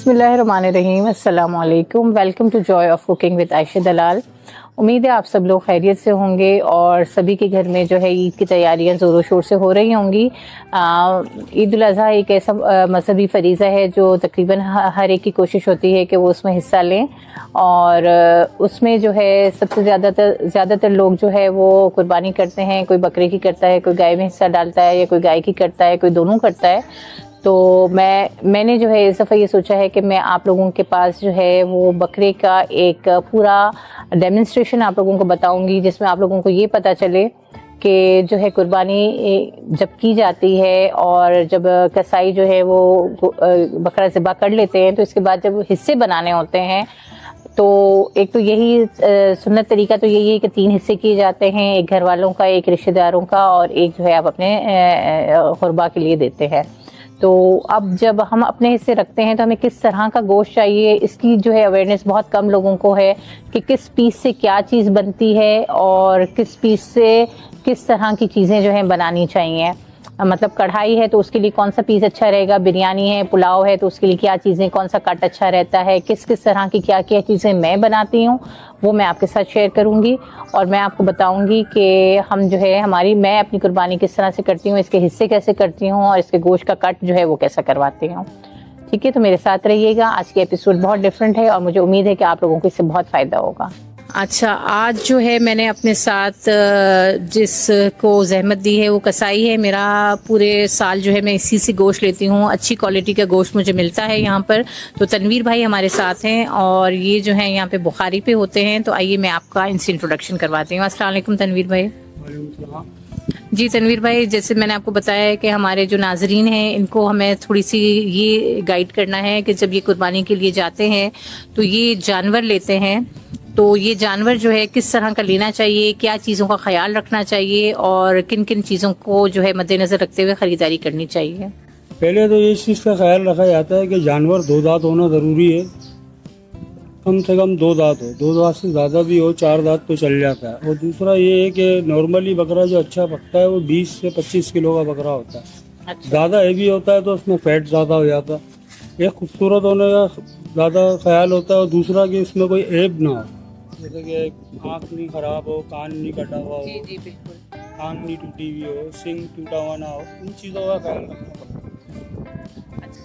बिस्मिल्लाहिर्रहमानिर्रहीम, अस्सलाम वालेकुम। Welcome to joy of cooking with Ayesha Dalal. उम्मीद है आप सब लोग खैरियत से होंगे और सभी के घर में जो है ईद की तैयारियां ज़ोरों शोर से हो रही होंगी। ईद उल अज़हा एक ऐसा मजहबी फरीज़ा है जो तकरीबन हर एक की कोशिश होती है कि वो उसमें हिस्सा लें और उसमें जो है सबसे ज़्यादातर लोग जो है वो कुर्बानी करते हैं। कोई बकरे की करता है, कोई गाय में हिस्सा डालता है, या कोई गाय की करता है, कोई दोनों करता है। तो मैंने जो है इस दफ़ा ये सोचा है कि मैं आप लोगों के पास जो है वो बकरे का एक पूरा डेमोन्स्ट्रेशन आप लोगों को बताऊंगी, जिसमें आप लोगों को ये पता चले कि जो है कुर्बानी जब की जाती है और जब कसाई जो है वो बकरा ज़िबा कर लेते हैं तो इसके बाद जब हिस्से बनाने होते हैं तो एक तो यही सुन्नत तरीका तो यही है कि 3 हिस्से किए जाते हैं, एक घर वालों का, एक रिश्तेदारों का और एक जो है आप अपने क़ुरबा के लिए देते हैं। तो अब जब हम अपने हिस्से रखते हैं तो हमें किस तरह का गोश्त चाहिए, इसकी जो है अवेयरनेस बहुत कम लोगों को है कि किस पीस से क्या चीज़ बनती है और किस पीस से किस तरह की चीज़ें जो हैं बनानी चाहिए। मतलब कढ़ाई है तो उसके लिए कौन सा पीस अच्छा रहेगा, बिरयानी है, पुलाव है तो उसके लिए क्या चीज़ें, कौन सा कट अच्छा रहता है, किस किस तरह की क्या क्या चीज़ें मैं बनाती हूँ वो मैं आपके साथ शेयर करूँगी और मैं आपको बताऊँगी कि हम जो है मैं अपनी कुर्बानी किस तरह से करती हूँ, इसके हिस्से कैसे करती हूँ और इसके गोश्त का कट जो है वो कैसा करवाती हूँ। ठीक है, तो मेरे साथ रहिएगा। आज की एपिसोड बहुत डिफरेंट है और मुझे उम्मीद है कि आप लोगों को इससे बहुत फ़ायदा होगा। अच्छा, आज जो है मैंने अपने साथ जिसको जहमत दी है वो कसाई है। मेरा पूरे साल जो है मैं इसी से गोश्त लेती हूँ, अच्छी क्वालिटी का गोश्त मुझे मिलता है यहाँ पर। तो तनवीर भाई हमारे साथ हैं और ये जो है यहाँ पे बुखारी पे होते हैं। तो आइए मैं आपका इनसे इंट्रोडक्शन करवाती हूँ। अस्सलाम वालेकुम तनवीर भाई। जी तनवीर भाई, जैसे मैंने आपको बताया है कि हमारे जो नाजरीन हैं इनको हमें थोड़ी सी ये गाइड करना है कि जब ये कुर्बानी के लिए जाते हैं तो ये जानवर लेते हैं, तो ये जानवर जो है किस तरह का लेना चाहिए, क्या चीज़ों का ख्याल रखना चाहिए और किन किन चीज़ों को जो है मद्देनज़र रखते हुए ख़रीदारी करनी चाहिए। पहले तो इस चीज़ का ख्याल रखा जाता है कि जानवर 2 दांत होना ज़रूरी है। कम से कम 2 दांत हो, 2 दांत से ज़्यादा भी हो, 4 दांत तो चल जाता है। और दूसरा ये है कि नॉर्मली बकरा जो अच्छा पकता है वो 20 से 25 किलो का बकरा होता है। अच्छा। ज़्यादा हेवी होता है तो उसमें फैट ज़्यादा हो जाता है। एक खूबसूरत होने का ज़्यादा ख्याल होता है और दूसरा कि इसमें कोई ऐब ना हो, जैसे कि आँख नहीं खराब हो, कान नहीं कटा हुआ हो, जी बिल्कुल, कान नहीं टूटी हुई हो, सिंग टूटा हुआ ना हो, उन चीज़ों का ख्याल रखना पड़ता है।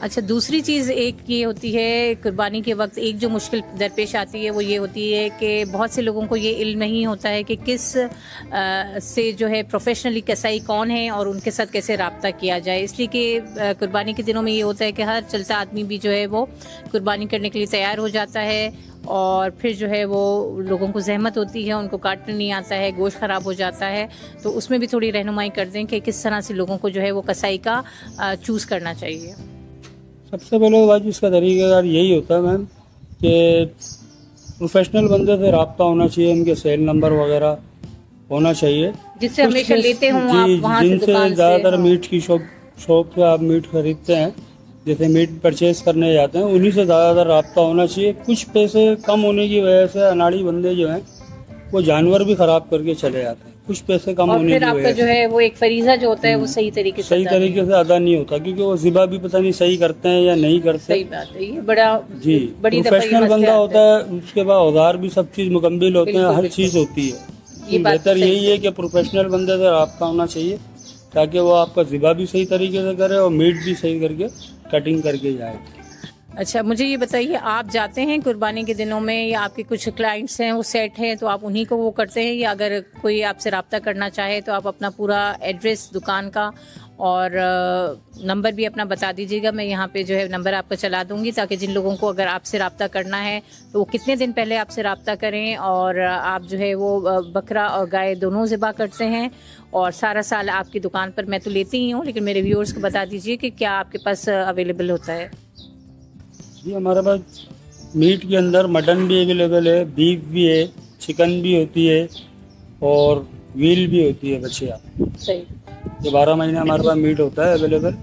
अच्छा, दूसरी चीज़ एक ये होती है कुर्बानी के वक्त एक जो मुश्किल दरपेश आती है वो ये होती है कि बहुत से लोगों को ये इल्म नहीं होता है कि किस से जो है प्रोफेशनली कसाई कौन है और उनके साथ कैसे रब्ता किया जाए। इसलिए कि कुर्बानी के दिनों में ये होता है कि हर चलता आदमी भी जो है वो कुर्बानी करने के लिए तैयार हो जाता है और फिर जो है वो लोगों को जहमत होती है, उनको काटने नहीं आता है, गोश्त ख़राब हो जाता है। तो उसमें भी थोड़ी रहनुमाई कर दें कि किस तरह से लोगों को जो है वो कसाई का चूज़ करना चाहिए। सबसे पहले बात इसका तरीक़ाकार यही होता है मैम कि प्रोफेशनल बंदे से रब्ता होना चाहिए, उनके सेल नंबर वगैरह होना चाहिए जिससे हमेशा लेते हों आप वहाँ से, जिनसे ज़्यादातर मीट की शॉप से आप मीट खरीदते हैं, जैसे मीट परचेज करने जाते हैं, उन्हीं से ज़्यादातर रब्ता होना चाहिए। कुछ पैसे कम होने की वजह से अनाड़ी बंदे जो हैं वो जानवर भी ख़राब करके चले जाते हैं, कुछ पैसे कम होने की वजह से। जो है वो एक फरीज़ा जो होता है वो सही तरीके से अदा नहीं होता, क्योंकि वो ज़िबा भी पता नहीं सही करते हैं या नहीं करते। सही बात है, ये बड़ा जी प्रोफेशनल बंदा होता है, उसके बाद औजार भी सब चीज़ मुकम्मल होते हैं, हर चीज़ होती है। बेहतर यही है कि प्रोफेशनल बंदे से रब्ता होना चाहिए ताकि वो आपका ज़िबा भी सही तरीके से करे और मीट भी सही करके कटिंग करके जाए। अच्छा, मुझे ये बताइए, आप जाते हैं कुर्बानी के दिनों में या आपके कुछ क्लाइंट्स हैं वो सेट हैं तो आप उन्हीं को वो करते हैं, या अगर कोई आपसे रब्ता करना चाहे तो आप अपना पूरा एड्रेस दुकान का और नंबर भी अपना बता दीजिएगा। मैं यहाँ पे जो है नंबर आपका चला दूँगी ताकि जिन लोगों को अगर आपसे रब्ता करना है तो वो कितने दिन पहले आपसे रब्ता करें। और आप जो है वो बकरा और गाय दोनों ज़िबा करते हैं और सारा साल आपकी दुकान पर मैं तो लेती ही हूँ, लेकिन मेरे व्यूअर्स को बता दीजिए कि क्या आपके पास अवेलेबल होता है। जी हमारे पास मीट के अंदर मटन भी अवेलेबल है, बीफ भी है, चिकन भी होती है और व्हील भी होती है बच्चियाँ। सही, ये 12 महीने हमारे पास मीट होता है अवेलेबल।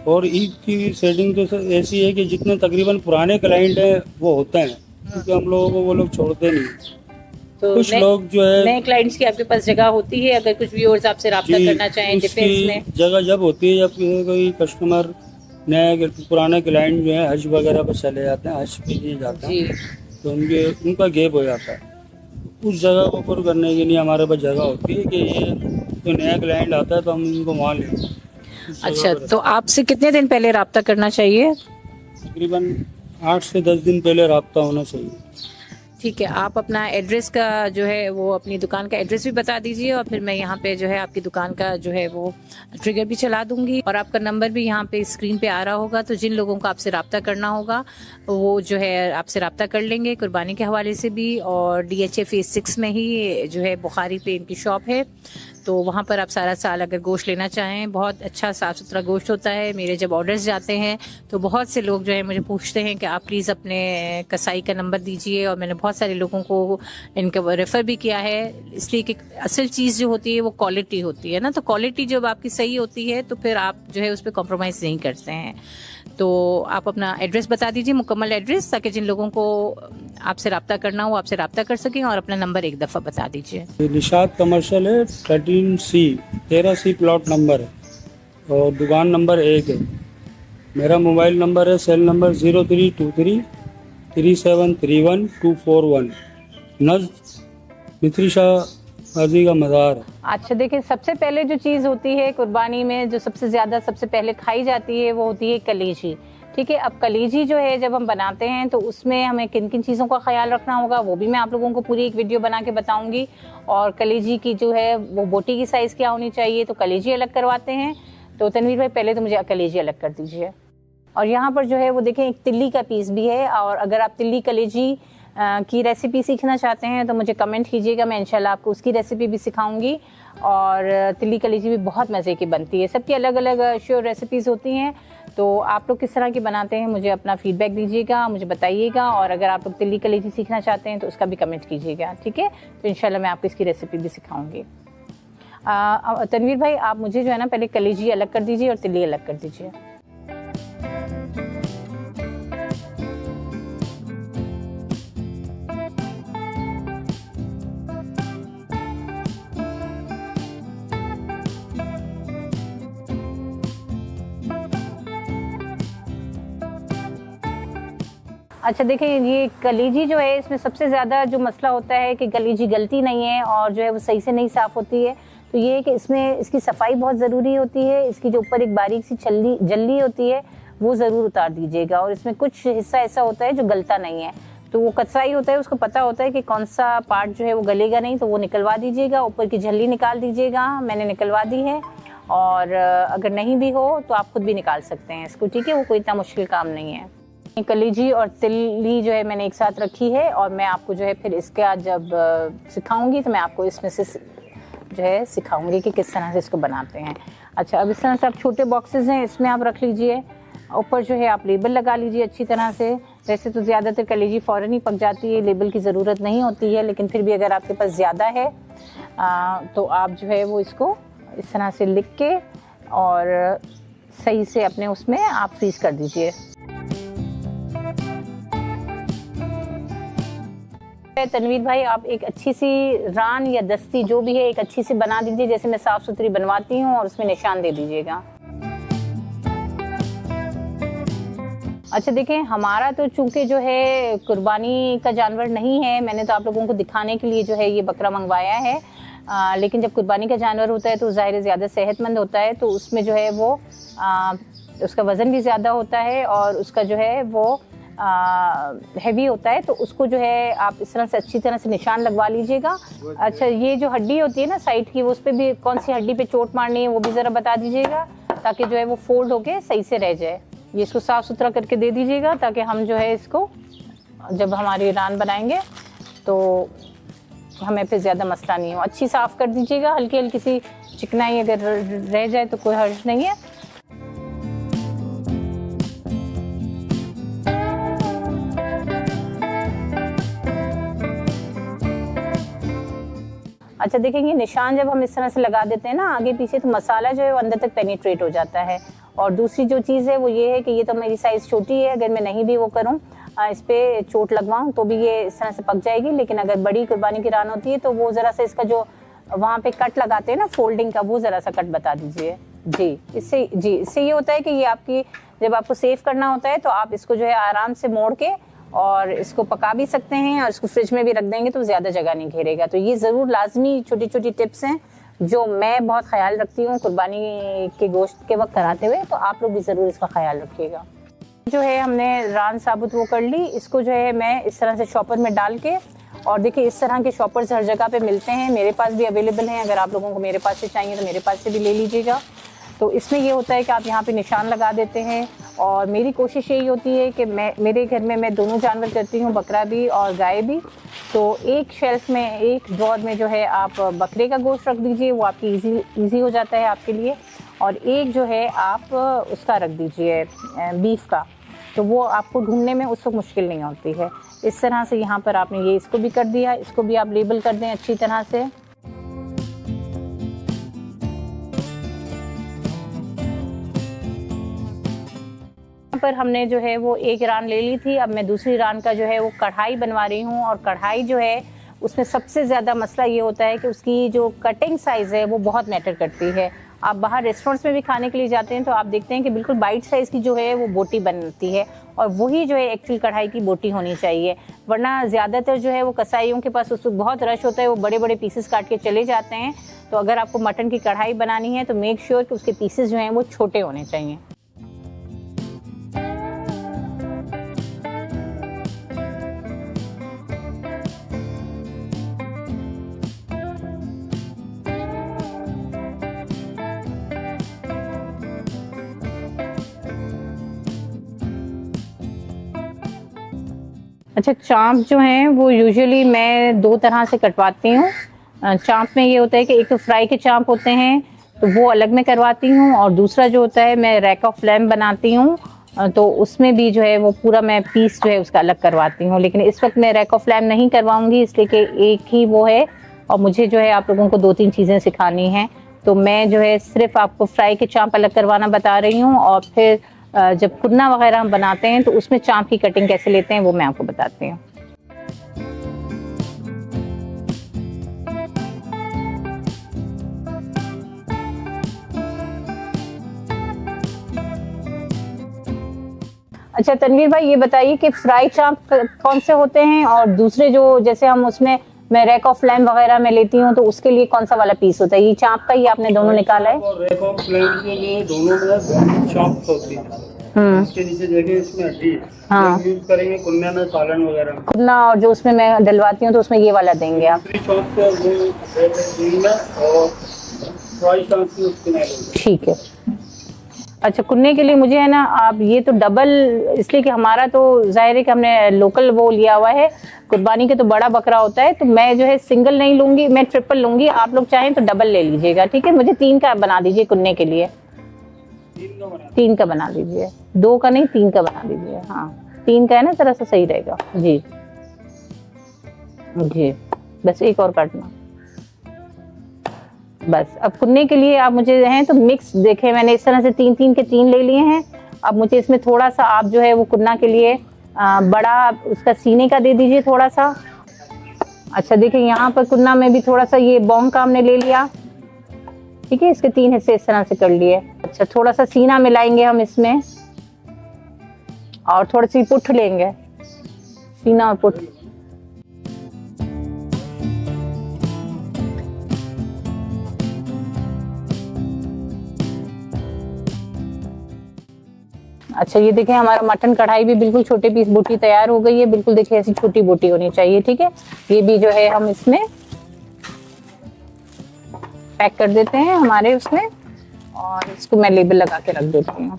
और ईद की सेटिंग तो ऐसी है कि जितने तकरीबन पुराने क्लाइंट हैं वो होते हैं, क्योंकि हम लोगों को वो लोग छोड़ते नहीं। तो कुछ लोग जो है नए क्लाइंट्स की आपके पास जगह होती है, अगर कुछ व्यूअर्स आपसे रब्ता करना चाहें डिफेंस में? जगह जब होती है जब कोई कस्टमर नए पुराने क्लाइंट जो है हज वगैरह पर चले जाते हैं, हज पे लिए जाते हैं, तो उनका गैप हो जाता है। उस जगह को पूरा करने के लिए हमारे पास जगह होती है कि ये जो नया क्लाइंट आता है तो हम उनको वहाँ लें। अच्छा, तो आपसे कितने दिन पहले रब्ता करना चाहिए? तकरीबन 8 से 10 दिन पहले रब्ता होना चाहिए। ठीक है, आप अपना एड्रेस का जो है वो अपनी दुकान का एड्रेस भी बता दीजिए और फिर मैं यहाँ पे जो है आपकी दुकान का जो है वो ट्रिगर भी चला दूंगी और आपका नंबर भी यहाँ पे स्क्रीन पे आ रहा होगा। तो जिन लोगों को आपसे रब्ता करना होगा वो जो है आपसे रब्ता कर लेंगे कुर्बानी के हवाले से भी। और DHA फेज 6 में ही जो है बुखारी पे इनकी शॉप है, तो वहाँ पर आप सारा साल अगर गोश्त लेना चाहें, बहुत अच्छा साफ़ सुथरा गोश्त होता है। मेरे जब ऑर्डर्स जाते हैं तो बहुत से लोग जो है मुझे पूछते हैं कि आप प्लीज़ अपने कसाई का नंबर दीजिए, और मैंने बहुत सारे लोगों को इनका रेफ़र भी किया है, इसलिए कि असल चीज़ जो होती है वो क्वालिटी होती है ना। तो क्वालिटी जब आपकी सही होती है तो फिर आप जो है उस पर कॉम्प्रोमाइज़ नहीं करते हैं। तो आप अपना एड्रेस बता दीजिए, मुकम्मल एड्रेस, ताकि जिन लोगों को आपसे रब्ता करना हो आपसे रब्ता कर सकें, और अपना नंबर एक दफ़ा बता दीजिए। निशात कमर्शियल है, 13C प्लॉट नंबर है और दुकान नंबर 1 है। मेरा मोबाइल नंबर है, सेल नंबर 0323 3731 241। नज़्द मिथरी शाह हाजी का मज़ार। अच्छा, देखिए, सबसे पहले जो चीज़ होती है कुर्बानी में, जो सबसे ज़्यादा सबसे पहले खाई जाती है वो होती है कलेजी। ठीक है, अब कलेजी जो है जब हम बनाते हैं तो उसमें हमें किन किन चीज़ों का ख्याल रखना होगा वो भी मैं आप लोगों को पूरी एक वीडियो बना के बताऊंगी। और कलेजी की जो है वो बोटी की साइज़ क्या होनी चाहिए, तो कलेजी अलग करवाते हैं। तो तनवीर भाई, पहले तो मुझे कलेजी अलग कर दीजिए। और यहाँ पर जो है वो देखें, एक तिल्ली का पीस भी है, और अगर आप तिल्ली कलेजी की रेसिपी सीखना चाहते हैं तो मुझे कमेंट कीजिएगा, मैं इंशाल्लाह आपको उसकी रेसिपी भी सिखाऊंगी। और तिल्ली कलेजी भी बहुत मज़े की बनती है, सबकी अलग अलग श्योर रेसिपीज़ होती हैं। तो आप लोग किस तरह की बनाते हैं मुझे अपना फीडबैक दीजिएगा, मुझे बताइएगा। और अगर आप लोग तिल्ली कलेजी सीखना चाहते हैं तो उसका भी कमेंट कीजिएगा, ठीक है। तो इंशाल्लाह मैं आपको इसकी रेसिपी भी सिखाऊंगी। तनवीर भाई, आप मुझे जो है ना पहले कलेजी अलग कर दीजिए और तिल्ली अलग कर दीजिए। अच्छा, देखिए, ये कलेजी जो है इसमें सबसे ज़्यादा जो मसला होता है कि कलेजी गलती नहीं है और जो है वो सही से नहीं साफ़ होती है। तो ये है कि इसमें इसकी सफाई बहुत ज़रूरी होती है। इसकी जो ऊपर एक बारीक सी जल्ली होती है वो ज़रूर उतार दीजिएगा। और इसमें कुछ हिस्सा ऐसा होता है जो गलता नहीं है, तो वो कचराई होता है, उसको पता होता है कि कौन सा पार्ट जो है वो गलेगा नहीं, तो वो निकलवा दीजिएगा। ऊपर की झल्ली निकाल दीजिएगा, मैंने निकलवा दी है। और अगर नहीं भी हो तो आप खुद भी निकाल सकते हैं इसको, ठीक है, वो कोई इतना मुश्किल काम नहीं है। कलेजी और तिल्ली जो है मैंने एक साथ रखी है, और मैं आपको जो है फिर इसका जब सिखाऊंगी तो मैं आपको इसमें से जो है सिखाऊंगी कि किस तरह से इसको बनाते हैं। अच्छा, अब इस तरह से आप छोटे बॉक्सेस हैं, इसमें आप रख लीजिए। ऊपर जो है आप लेबल लगा लीजिए अच्छी तरह से। वैसे तो ज़्यादातर कलेजी फ़ौरन ही पक जाती है, लेबल की ज़रूरत नहीं होती है, लेकिन फिर भी अगर आपके पास ज़्यादा है तो आप जो है वो इसको इस तरह से लिख के और सही से अपने उसमें आप फ्रीज़ कर दीजिए। तनवीर भाई, आप एक अच्छी सी रान या दस्ती जो भी है एक अच्छी सी बना दीजिए, जैसे मैं साफ सुथरी बनवाती हूँ, और उसमें निशान दे दीजिएगा। अच्छा, देखें, हमारा तो चूंकि जो है कुर्बानी का जानवर नहीं है, मैंने तो आप लोगों को दिखाने के लिए जो है ये बकरा मंगवाया है। लेकिन जब कुर्बानी का जानवर होता है तो ज़ाहिर ज़्यादा सेहतमंद होता है, तो उसमें जो है वो उसका वज़न भी ज़्यादा होता है और उसका जो है वो हैवी होता है। तो उसको जो है आप इस तरह से अच्छी तरह से निशान लगवा लीजिएगा। अच्छा, ये जो हड्डी होती है ना साइड की, वो उस पर भी कौन सी हड्डी पे चोट मारनी है वो भी ज़रा बता दीजिएगा, ताकि जो है वो फोल्ड होके सही से रह जाए। ये इसको साफ़ सुथरा करके दे दीजिएगा, ताकि हम जो है इसको जब हमारी रान बनाएंगे तो हमें फिर ज़्यादा मसला नहीं हो। अच्छी साफ़ कर दीजिएगा, हल्की हल्की सी चिकनाई अगर रह जाए तो कोई हर्ज नहीं है। अच्छा, देखेंगे, निशान जब हम इस तरह से लगा देते हैं ना आगे पीछे, तो मसाला जो है वो अंदर तक पेनिट्रेट हो जाता है। और दूसरी जो चीज़ है वो ये है कि ये तो मेरी साइज़ छोटी है, अगर मैं नहीं भी वो करूँ इस पर चोट लगवाऊँ तो भी ये इस तरह से पक जाएगी। लेकिन अगर बड़ी कुर्बानी की रान होती है तो वो ज़रा सा इसका जो वहाँ पे कट लगाते हैं ना फोल्डिंग का, वो ज़रा सा कट बता दीजिए, इससे ये होता है कि ये आपकी जब आपको सेव करना होता है तो आप इसको जो है आराम से मोड़ के और इसको पका भी सकते हैं और इसको फ्रिज में भी रख देंगे तो ज़्यादा जगह नहीं घेरेगा। तो ये ज़रूर लाजमी छोटी छोटी टिप्स हैं जो मैं बहुत ख्याल रखती हूँ कुर्बानी के गोश्त के वक्त कराते हुए, तो आप लोग भी ज़रूर इसका ख्याल रखिएगा। जो है हमने रान साबुत वो कर ली, इसको जो है मैं इस तरह से शॉपर में डाल के, और देखिए इस तरह के शॉपर्स हर जगह पे मिलते हैं, मेरे पास भी अवेलेबल हैं, अगर आप लोगों को मेरे पास से चाहिए तो मेरे पास से भी ले लीजिएगा। तो इसमें ये होता है कि आप यहाँ पे निशान लगा देते हैं, और मेरी कोशिश यही होती है कि मेरे घर में मैं दोनों जानवर करती हूँ, बकरा भी और गाय भी। तो एक शेल्फ में, एक ड्रॉर में जो है आप बकरे का गोश्त रख दीजिए, वो आपकी इजी हो जाता है आपके लिए, और एक जो है आप उसका रख दीजिए बीफ का, तो वो आपको ढूंढने में उस वक्त मुश्किल नहीं होती है। इस तरह से यहाँ पर आपने ये इसको भी कर दिया, इसको भी आप लेबल कर दें अच्छी तरह से। पर हमने जो है वो एक रान ले ली थी, अब मैं दूसरी रान का जो है वो कढ़ाई बनवा रही हूँ, और कढ़ाई जो है उसमें सबसे ज़्यादा मसला ये होता है कि उसकी जो कटिंग साइज़ है वो बहुत मैटर करती है। आप बाहर रेस्टोरेंट्स में भी खाने के लिए जाते हैं तो आप देखते हैं कि बिल्कुल बाइट साइज़ की जो है वो बोटी बनती है, और वही जो है एक्चुअल कढ़ाई की बोटी होनी चाहिए, वरना ज़्यादातर जो है वो कसाईयों के पास उसको बहुत रश होता है, वो बड़े बड़े पीसेस काट के चले जाते हैं। तो अगर आपको मटन की कढ़ाई बनानी है तो मेक श्योर कि उसके पीसेस जो हैं वो छोटे होने चाहिए। अच्छा, चाँप जो हैं वो यूजुअली मैं दो तरह से कटवाती हूँ। चाँप में ये होता है कि एक तो फ्राई के चाँप होते हैं तो वो अलग में करवाती हूँ, और दूसरा जो होता है मैं रैक ऑफ लैम्ब बनाती हूँ, तो उसमें भी जो है वो पूरा मैं पीस जो है उसका अलग करवाती हूँ। लेकिन इस वक्त मैं रैक ऑफ लैम्ब नहीं करवाऊँगी, इसलिए कि एक ही वो है और मुझे जो है आप लोगों को 2-3 चीज़ें सिखानी हैं, तो मैं जो है सिर्फ आपको फ्राई के चाँप अलग करवाना बता रही हूँ, और फिर जब कुन्ना वगैरह हम बनाते हैं तो उसमें चाँप की कटिंग कैसे लेते हैं वो मैं आपको बताती हूँ। अच्छा तनवीर भाई, ये बताइए कि फ्राई चाँप कौन से होते हैं, और दूसरे जो जैसे हम उसमें मैं रैक ऑफ लैम्ब वगैरह में लेती हूँ तो उसके लिए कौन सा वाला पीस होता है? ये चाँप का ही आपने दोनों निकाला है? रैक ऑफ लैम्ब के लिए दोनों में चाँप होती है। इसके नीचे देखिए इसमें हड्डी है। हाँ, यूज करेंगे कुन्ने में, सालन वगैरह में। कुन्ना, और जो उसमें मैं डलवाती हूँ तो उसमें ये वाला देंगे आप? ठीक है। अच्छा, कुन्ने के लिए मुझे है ना आप ये तो डबल, इसलिए कि हमारा तो जाहिर है कि हमने लोकल वो लिया हुआ है, कुर्बानी के तो बड़ा बकरा होता है, तो मैं जो है सिंगल नहीं लूंगी, मैं ट्रिपल लूंगी। आप लोग चाहें तो डबल ले लीजिएगा, ठीक है? मुझे 3 का बना दीजिए कुन्ने के लिए। 3 का बना दीजिए, 2 का नहीं 3 का बना दीजिए। हाँ 3 का है ना, जरा सा सही रहेगा जी। जी बस एक और काटना बस। अब कुन्ने के लिए आप मुझे हैं तो मिक्स, देखें मैंने इस तरह से 3-3 के 3 ले लिए हैं। अब मुझे इसमें थोड़ा सा आप जो है वो कुन्ना के लिए बड़ा उसका सीने का दे दीजिए थोड़ा सा। अच्छा देखिए यहाँ पर कुन्ना में भी थोड़ा सा ये बॉन्ग का हमने ले लिया, ठीक है? इसके 3 हिस्से इस तरह से कर लिए। अच्छा, थोड़ा सा सीना मिलाएंगे हम इसमें, और थोड़ी सी पुठ लेंगे, सीना और पुठ। अच्छा ये देखिए हमारा मटन कढ़ाई भी बिल्कुल छोटे पीस बोटी तैयार हो गई है, बिल्कुल देखिए ऐसी छोटी बोटी होनी चाहिए, ठीक है? ये भी जो है हम इसमें पैक कर देते हैं हमारे उसमें, और इसको मैं लेबल लगा के रख देती हूँ।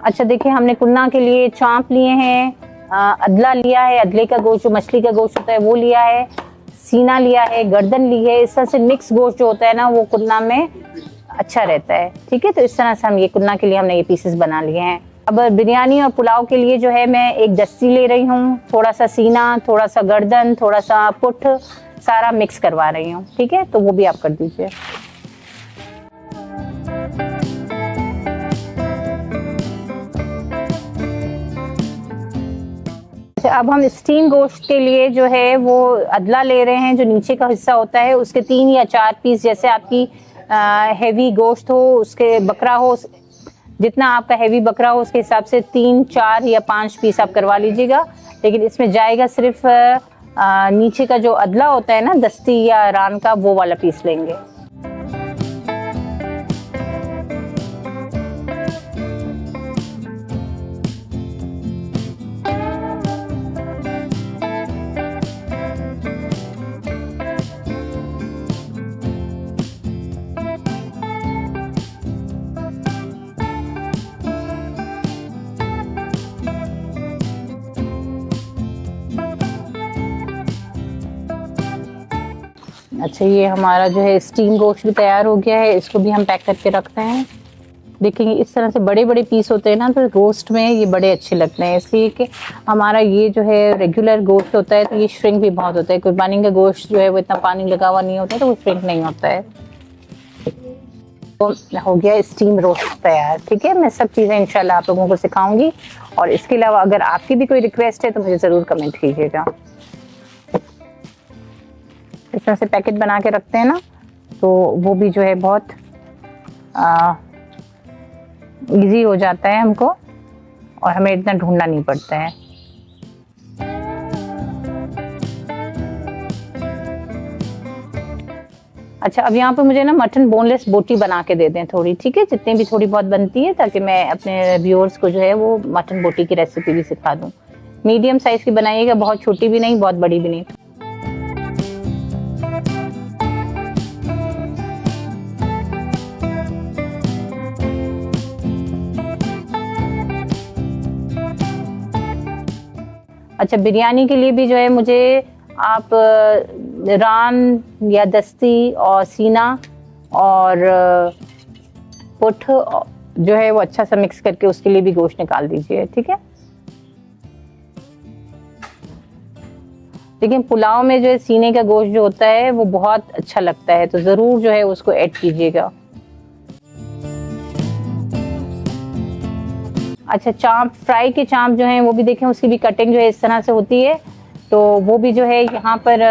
अच्छा देखिए हमने कुन्ना के लिए चाँप लिए हैं, अदला लिया है, अदले का गोश्त जो मछली का गोश्त होता है वो लिया है, सीना लिया है, गर्दन ली है। इस तरह से मिक्स गोश्त जो होता है ना वो कुन्ना में अच्छा रहता है, ठीक है? तो इस तरह से हम ये कुन्ना के लिए हमने ये पीसेस बना लिए हैं। अब बिरयानी और पुलाव के लिए जो है मैं एक दस्ती ले रही हूँ, थोड़ा सा सीना, थोड़ा सा गर्दन, थोड़ा सा पुठ, सारा मिक्स करवा रही हूँ, ठीक है? तो वो भी आप कर दीजिए। अब हम स्टीम गोश्त के लिए जो है वो अदला ले रहे हैं, जो नीचे का हिस्सा होता है उसके 3 या 4 पीस, जैसे आपकी हैवी गोश्त हो, उसके बकरा हो, जितना आपका हैवी बकरा हो उसके हिसाब से 3, 4 या 5 पीस आप करवा लीजिएगा। लेकिन इसमें जाएगा सिर्फ नीचे का जो अदला होता है ना, दस्ती या रान का, वो वाला पीस लेंगे। अच्छा, ये हमारा जो है स्टीम गोश्त भी तैयार हो गया है, इसको भी हम पैक करके रखते हैं। देखेंगे इस तरह से बड़े बड़े पीस होते हैं ना, तो रोस्ट में ये बड़े अच्छे लगते हैं, इसलिए कि हमारा ये जो है रेगुलर गोश्त होता है तो ये श्रिंक भी बहुत होता है। कुर्बानी का गोश्त जो है वो इतना पानी लगा हुआ नहीं होता है, तो वो श्रिंक नहीं होता है। तो हो गया स्टीम रोस्ट तैयार। ठीक है, मैं सब चीज़ें इंशाल्लाह आप लोगों को सिखाऊंगी, और इसके अलावा अगर आपकी भी कोई रिक्वेस्ट है तो मुझे ज़रूर कमेंट कीजिएगा। इस तरह से पैकेट बना के रखते हैं ना, तो वो भी जो है बहुत इजी हो जाता है हमको, और हमें इतना ढूंढना नहीं पड़ता है। अच्छा, अब यहाँ पे मुझे ना मटन बोनलेस बोटी बना के दे दें थोड़ी, ठीक है, जितनी भी थोड़ी बहुत बनती है, ताकि मैं अपने व्यूअर्स को जो है वो मटन बोटी की रेसिपी भी सिखा दूँ। मीडियम साइज़ की बनाइएगा, बहुत छोटी भी नहीं, बहुत बड़ी भी नहीं। अच्छा, बिरयानी के लिए भी जो है मुझे आप रान या दस्ती और सीना और पुट जो है वो अच्छा सा मिक्स करके उसके लिए भी गोश्त निकाल दीजिए। ठीक है, लेकिन पुलाव में जो है सीने का गोश्त जो होता है वो बहुत अच्छा लगता है, तो ज़रूर जो है उसको ऐड कीजिएगा। अच्छा, चाँप, फ्राई के चाँप जो हैं वो भी देखें, उसकी भी कटिंग जो है इस तरह से होती है, तो वो भी जो है यहाँ पर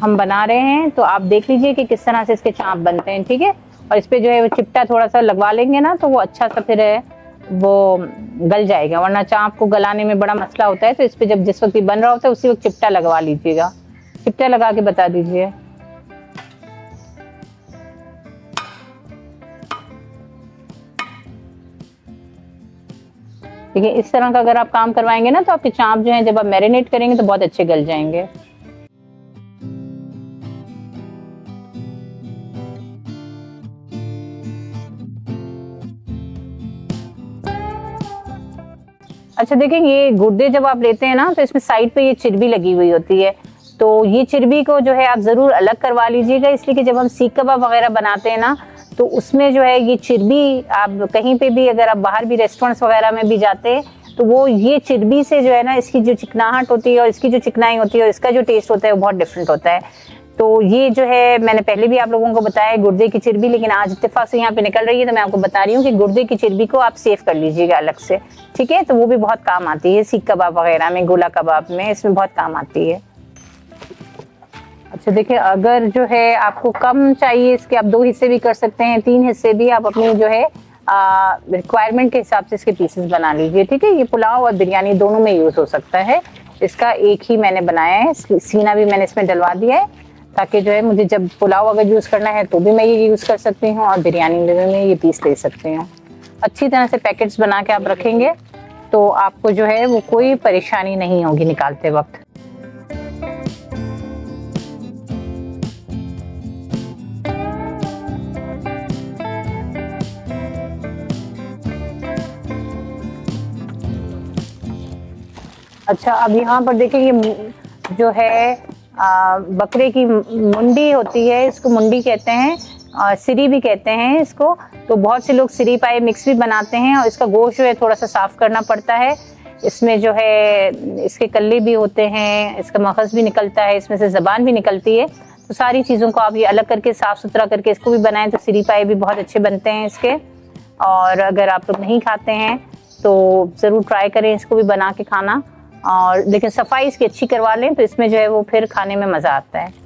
हम बना रहे हैं, तो आप देख लीजिए कि किस तरह से इसके चाँप बनते हैं। ठीक है, और इस पर जो है वो चिपटा थोड़ा सा लगवा लेंगे ना, तो वो अच्छा सा फिर वो गल जाएगा, वरना चाँप को गलाने में बड़ा मसला होता है। तो इस पर जब जिस वक्त भी बन रहा होता है उसी वक्त चिपटा लगवा लीजिएगा। चिपटा लगा के बता दीजिए। देखिए, इस तरह का अगर आप काम करवाएंगे ना, तो आपके चाँप जो हैं जब आप मैरिनेट करेंगे तो बहुत अच्छे गल जाएंगे। अच्छा, देखें, ये गुर्दे जब आप लेते हैं ना, तो इसमें साइड पे ये चिरबी लगी हुई होती है, तो ये चिरबी को जो है आप ज़रूर अलग करवा लीजिएगा, इसलिए कि जब हम सीख कबाब वगैरह बनाते हैं ना, तो उसमें जो है ये चिरबी, आप कहीं पे भी अगर आप बाहर भी रेस्टोरेंट्स वगैरह में भी जाते हैं, तो वो ये चिरबी से जो है ना, इसकी जो चिकनाहट होती है और इसकी जो चिकनाई होती है और इसका जो टेस्ट होता है वो बहुत डिफरेंट होता है। तो ये जो है मैंने पहले भी आप लोगों को बताया गुर्दे की चिरबी, लेकिन आज इत्तेफाक से यहाँ पे निकल रही है, तो मैं आपको बता रही हूँ कि गुर्दे की चिरबी को आप सेव कर लीजिएगा अलग से। ठीक है, तो वो भी बहुत काम आती है सीख कबाब वगैरह में, गोला कबाब में, इसमें बहुत काम आती है। अच्छा, देखिए, अगर जो है आपको कम चाहिए इसके, आप 2 हिस्से भी कर सकते हैं, 3 हिस्से भी, आप अपनी जो है रिक्वायरमेंट के हिसाब से इसके पीसेस बना लीजिए। ठीक है, ये पुलाव और बिरयानी दोनों में यूज़ हो सकता है। इसका एक ही मैंने बनाया है, सीना भी मैंने इसमें डलवा दिया है, ताकि जो है मुझे जब पुलाव अगर यूज़ करना है तो भी मैं ये यूज़ कर सकती हूँ, और बिरयानी में मैं ये पीस ले सकती हूँ। अच्छी तरह से पैकेट्स बना के आप रखेंगे तो आपको जो है वो कोई परेशानी नहीं होगी निकालते वक्त। अच्छा, अब यहाँ पर देखिए, ये जो है बकरे की मुंडी होती है, इसको मुंडी कहते हैं, सिरी भी कहते हैं इसको। तो बहुत से लोग सिरी पाए मिक्स भी बनाते हैं, और इसका गोश्त जो है थोड़ा सा साफ़ करना पड़ता है। इसमें जो है इसके कल्ले भी होते हैं, इसका मगज़ भी निकलता है, इसमें से ज़बान भी निकलती है। तो सारी चीज़ों को आप ये अलग करके साफ़ सुथरा करके इसको भी बनाएं, तो सिरी पाए भी बहुत अच्छे बनते हैं इसके। और अगर आप लोग नहीं खाते हैं तो ज़रूर ट्राई करें इसको भी बना के खाना। और लेकिन सफाई इसकी अच्छी करवा लें तो इसमें जो है वो फिर खाने में मज़ा आता है।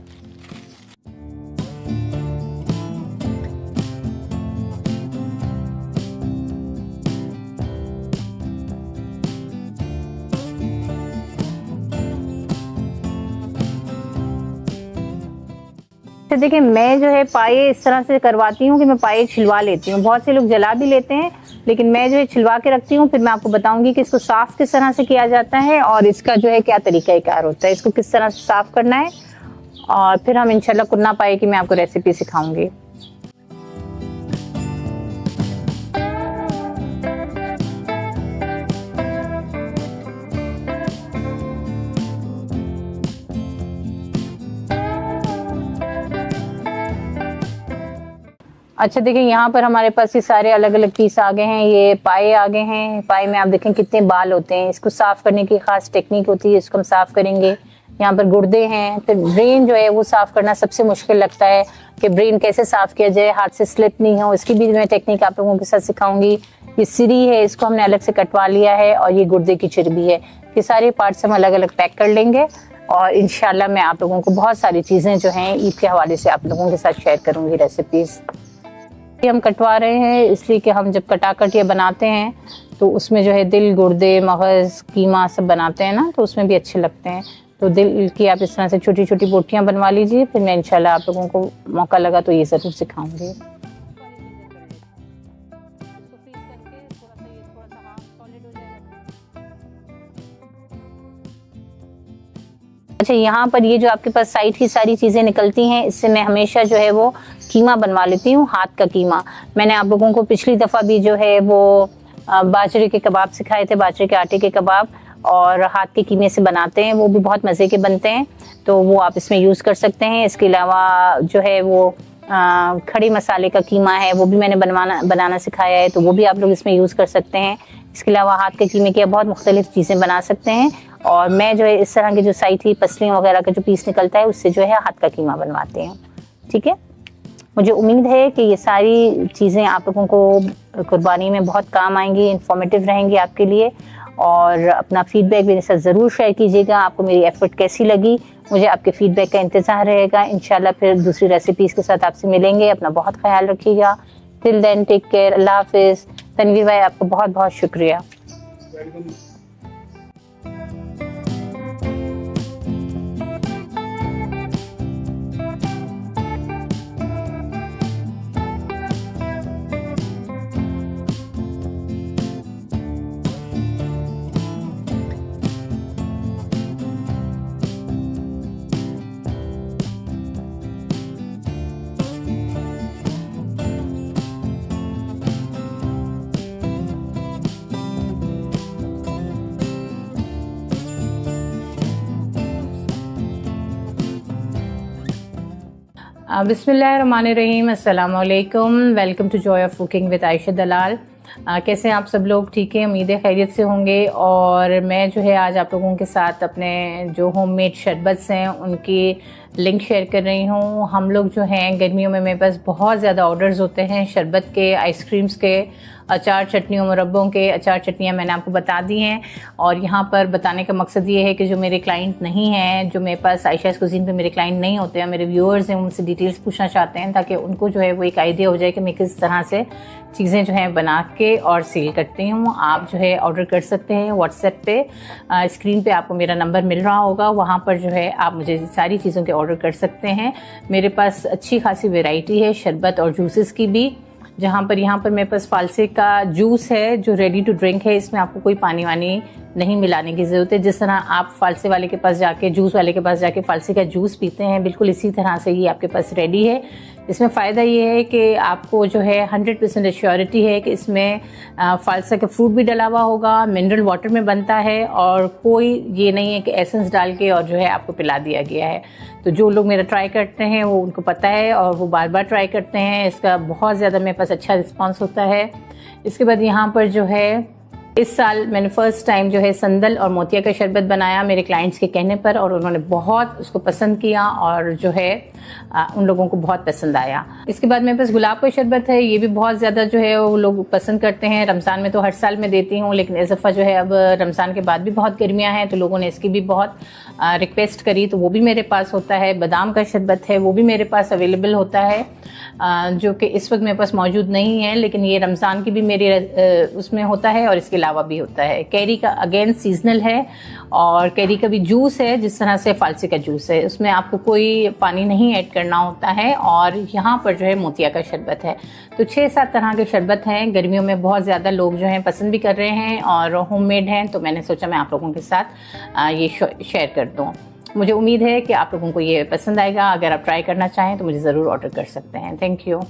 तो देखिए मैं जो है पाए इस तरह से करवाती हूँ कि मैं पाए छिलवा लेती हूँ। बहुत से लोग जला भी लेते हैं, लेकिन मैं जो है छिलवा के रखती हूँ। फिर मैं आपको बताऊंगी कि इसको साफ किस तरह से किया जाता है और इसका जो है क्या तरीकाकार होता है, इसको किस तरह से साफ करना है। और फिर हम इंशाल्लाह कुन्ना पाए की मैं आपको रेसिपी सिखाऊंगी। अच्छा देखिए यहाँ पर हमारे पास ये सारे अलग अलग पीस आ गए हैं। ये पाए आ गए हैं। पाए में आप देखें कितने बाल होते हैं। इसको साफ करने की खास टेक्निक होती है, इसको हम साफ करेंगे। यहाँ पर गुर्दे हैं। फिर ब्रेन जो है वो साफ करना सबसे मुश्किल लगता है कि ब्रेन कैसे साफ किया जाए, हाथ से स्लिप नहीं हो, इसकी भी मैं टेक्निक आप लोगों के साथ सिखाऊंगी। ये सिरी है, इसको हमने अलग से कटवा लिया है, और ये गुर्दे की चर्बी है। ये सारे पार्ट्स हम अलग अलग पैक कर लेंगे और इंशाल्लाह मैं आप लोगों को बहुत सारी चीज़ें जो हैं ईद के हवाले से आप लोगों के साथ शेयर करूँगी रेसिपीज़। हम कटवा रहे हैं इसलिए कि हम जब कटाकट ये बनाते हैं तो उसमें जो है दिल, गुर्दे, मगज़, कीमा सब बनाते हैं ना, तो उसमें भी अच्छे लगते हैं। तो दिल की आप इस तरह से छोटी छोटी बोटियां बनवा लीजिए। फिर मैं इंशाल्लाह आप लोगों को मौका लगा तो ये ज़रूर सिखाऊंगी। अच्छा यहाँ पर ये जो आपके पास साइड की सारी चीज़ें निकलती हैं, इससे मैं हमेशा जो है वो कीमा बनवा लेती हूँ, हाथ का कीमा। मैंने आप लोगों को पिछली दफ़ा भी जो है वो बाजरे के कबाब सिखाए थे, बाजरे के आटे के कबाब, और हाथ के कीमे से बनाते हैं, वो भी बहुत मज़े के बनते हैं। तो वो आप इसमें यूज़ कर सकते हैं। इसके अलावा जो है वो खड़े मसाले का कीमा है, वो भी मैंने बनाना सिखाया है, तो वो भी आप लोग इसमें यूज़ कर सकते हैं। इसके अलावा हाथ के कीमे की बहुत मुख्तलिफ चीज़ें बना सकते हैं। और मैं जो है इस तरह की जो साइड की पसलियाँ वगैरह का जो पीस निकलता है उससे जो है हाथ का कीमा बनवाते हैं। ठीक है, मुझे उम्मीद है कि ये सारी चीज़ें आप लोगों को कुर्बानी में बहुत काम आएंगी, इंफॉर्मेटिव रहेंगी आपके लिए। और अपना फीडबैक मेरे साथ ज़रूर शेयर कीजिएगा, आपको मेरी एफर्ट कैसी लगी। मुझे आपके फीडबैक का इंतज़ार रहेगा। इंशाल्लाह फिर दूसरी रेसिपीज़ के साथ आपसे मिलेंगे। अपना बहुत ख्याल रखिएगा। टिल देन टेक केयर, अल्लाह हाफिज़। तनवीर भाई आपको बहुत बहुत शुक्रिया। बिस्मिल्लाहिर्रहमानिर्रहीम, अस्सलाम वालेकुम। Welcome to joy of cooking with Ayesha Dalal. कैसे हैं आप सब लोग? ठीक है, उम्मीद है खैरियत से होंगे। और मैं जो है आज आप लोगों के साथ अपने जो होममेड शरबत्स हैं उनकी लिंक शेयर कर रही हूँ। हम लोग जो हैं गर्मियों में मेरे पास बहुत ज़्यादा ऑर्डर्स होते हैं शरबत के, आइसक्रीम्स के, अचार चटनियों, मुरब्बों के। अचार चटनियाँ मैंने आपको बता दी हैं। और यहाँ पर बताने का मकसद ये है कि जो मेरे क्लाइंट नहीं हैं, जो मेरे पास आयशाज़ कुज़ीन पे मेरे क्लाइंट नहीं होते हैं, मेरे व्यूअर्स हैं, उनसे डिटेल्स पूछना चाहते हैं ताकि उनको जो है वो एक आइडिया हो जाए कि मैं किस तरह से चीज़ें जो हैं बना के और सेल करती हूँ। आप जो है ऑर्डर कर सकते हैं व्हाट्सएप पे। स्क्रीन पे आपको मेरा नंबर मिल रहा होगा, वहाँ पर जो है आप मुझे सारी चीज़ों के ऑर्डर कर सकते हैं। मेरे पास अच्छी खासी वैरायटी है शरबत और जूसेस की भी। जहाँ पर यहाँ पर मेरे पास फालसे का जूस है जो रेडी टू ड्रिंक है। इसमें आपको कोई पानी वानी नहीं मिलाने की ज़रूरत है। जिस तरह आप फालसे वाले के पास जाके, जूस वाले के पास जाके फालसे का जूस पीते हैं, बिल्कुल इसी तरह से ये आपके पास रेडी है। इसमें फ़ायदा ये है कि आपको जो है 100% एश्योरिटी है कि इसमें फालसा का फ्रूट भी डला हुआ होगा, मिनरल वाटर में बनता है, और कोई ये नहीं है कि एसेंस डाल के और जो है आपको पिला दिया गया है। तो जो लोग मेरा ट्राई करते हैं वो उनको पता है और वो बार बार ट्राई करते हैं। इसका बहुत ज़्यादा मेरे पास अच्छा रिस्पॉन्स होता है। इसके बाद यहाँ पर जो है इस साल मैंने फर्स्ट टाइम जो है संदल और मोतिया का शरबत बनाया मेरे क्लाइंट्स के कहने पर, और उन्होंने बहुत उसको पसंद किया और जो है उन लोगों को बहुत पसंद आया। इसके बाद मेरे पास गुलाब का शरबत है, ये भी बहुत ज़्यादा जो है वो लोग पसंद करते हैं। रमज़ान में तो हर साल मैं देती हूँ, लेकिन इस दफ़ा जो है अब रमज़ान के बाद भी बहुत गर्मियाँ हैं तो लोगों ने इसकी भी बहुत रिक्वेस्ट करी, तो वो भी मेरे पास होता है। बादाम का शरबत है, वो भी मेरे पास अवेलेबल होता है, जो कि इस वक्त मेरे पास मौजूद नहीं है, लेकिन ये रमज़ान की भी मेरी उसमें होता है और इसके अलावा भी होता है। कैरी का अगेन सीजनल है, और कैरी का भी जूस है जिस तरह से फालसी का जूस है, उसमें आपको कोई पानी नहीं ऐड करना होता है। और यहाँ पर जो है मोतिया का शरबत है। तो 6-7 तरह के शरबत हैं। गर्मियों में बहुत ज़्यादा लोग जो हैं पसंद भी कर रहे हैं और होममेड हैं, तो मैंने सोचा मैं आप लोगों के साथ ये शेयर कर दूँ। मुझे उम्मीद है कि आप लोगों को ये पसंद आएगा। अगर आप ट्राई करना चाहें तो मुझे ज़रूर ऑर्डर कर सकते हैं। Thank you.